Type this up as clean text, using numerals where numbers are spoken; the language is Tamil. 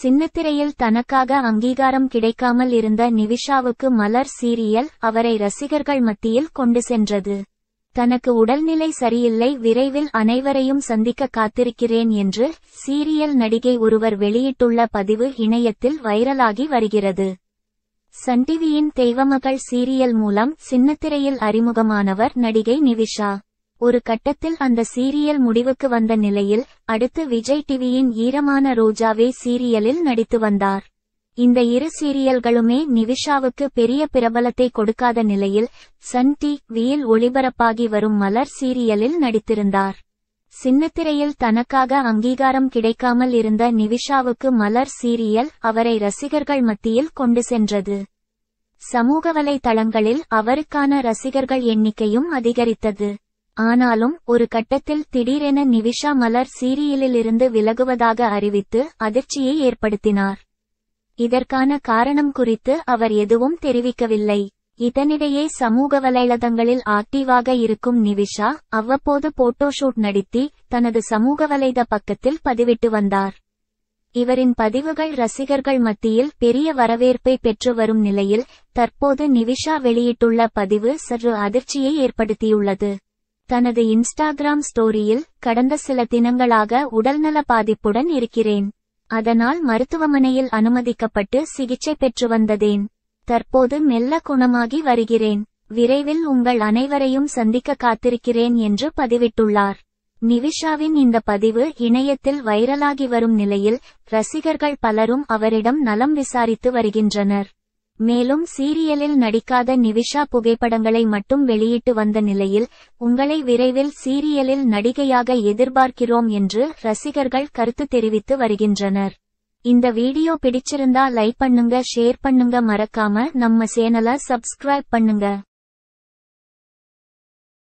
சின்னத்திரையில் தனக்காக அங்கீகாரம் கிடைக்காமல் இருந்த நிவிஷாவுக்கு மலர் சீரியல் அவரை ரசிகர்கள் மத்தியில் கொண்டு சென்றது. தனக்கு உடல்நிலை சரியில்லை, விரைவில் அனைவரையும் சந்திக்க காத்திருக்கிறேன் என்று சீரியல் நடிகை ஒருவர் வெளியிட்டுள்ள பதிவு இணையத்தில் வைரலாகி வருகிறது. சன் டிவியின் தெய்வமகள் சீரியல் மூலம் சின்னத்திரையில் அறிமுகமானவர் நடிகை நிவிஷா. ஒரு கட்டத்தில் அந்த சீரியல் முடிவுக்கு வந்த நிலையில் அடுத்து விஜய் டிவியின் ஈரமான ரோஜாவே சீரியலில் நடித்து வந்தார். இந்த இரு சீரியல்களுமே நிவிஷாவுக்கு பெரிய பிரபலத்தை கொடுக்காத நிலையில் சன் டிவியில் ஒளிபரப்பாகி வரும் மலர் சீரியலில் நடித்திருந்தார். சின்னத்திரையில் தனக்காக அங்கீகாரம் கிடைக்காமல் இருந்த நிவிஷாவுக்கு மலர் சீரியல் அவரை ரசிகர்கள் மத்தியில் கொண்டு சென்றது. சமூக வலைதளங்களில் அவருக்கான ரசிகர்கள் எண்ணிக்கையும் அதிகரித்தது. ஆனாலும் ஒரு கட்டத்தில் திடீரென நிவிஷா மலர் சீரியலிலிருந்து விலகுவதாக அறிவித்து அதிர்ச்சியை ஏற்படுத்தினார். இதற்கான காரணம் குறித்து அவர் எதுவும் தெரிவிக்கவில்லை. இதனிடையே சமூக வலைதளங்களில் ஆக்டிவாக இருக்கும் நிவிஷா அவ்வப்போது போட்டோஷூட் நடத்தி தனது சமூக வலைத பக்கத்தில் பதிவிட்டு வந்தார். இவரின் பதிவுகள் ரசிகர்கள் மத்தியில் பெரிய வரவேற்பை பெற்று வரும் நிலையில் தற்போது நிவிஷா வெளியிட்டுள்ள பதிவு சற்று அதிர்ச்சியை ஏற்படுத்தியுள்ளது. தனது இன்ஸ்டாகிராம் ஸ்டோரியில் கடந்த சில தினங்களாக உடல்நல பாதிப்புடன் இருக்கிறேன். அதனால் மருத்துவமனையில் அனுமதிக்கப்பட்டு சிகிச்சை பெற்று வந்தேன். தற்போது மெல்ல குணமாகி வருகிறேன். விரைவில் உங்கள் அனைவரையும் சந்திக்க காத்திருக்கிறேன் என்று பதிவிட்டுள்ளார். நிவிஷாவின் இந்த பதிவு இணையத்தில் வைரலாகி வரும் நிலையில் ரசிகர்கள் பலரும் அவரிடம் நலம் விசாரித்து வருகின்றனர். மேலும் சீரியலில் நடிக்காத நிவிஷா புகைப்படங்களை மட்டும் வெளியிட்டு வந்த நிலையில் உங்களை விரைவில் சீரியலில் நடிகையாக எதிர்பார்க்கிறோம் என்று ரசிகர்கள் கருத்து தெரிவித்து வருகின்றனர். இந்த வீடியோ பிடிச்சிருந்தா லைக் பண்ணுங்க, ஷேர் பண்ணுங்க, மறக்காம நம்ம சேனலை சப்ஸ்கிரைப் பண்ணுங்க.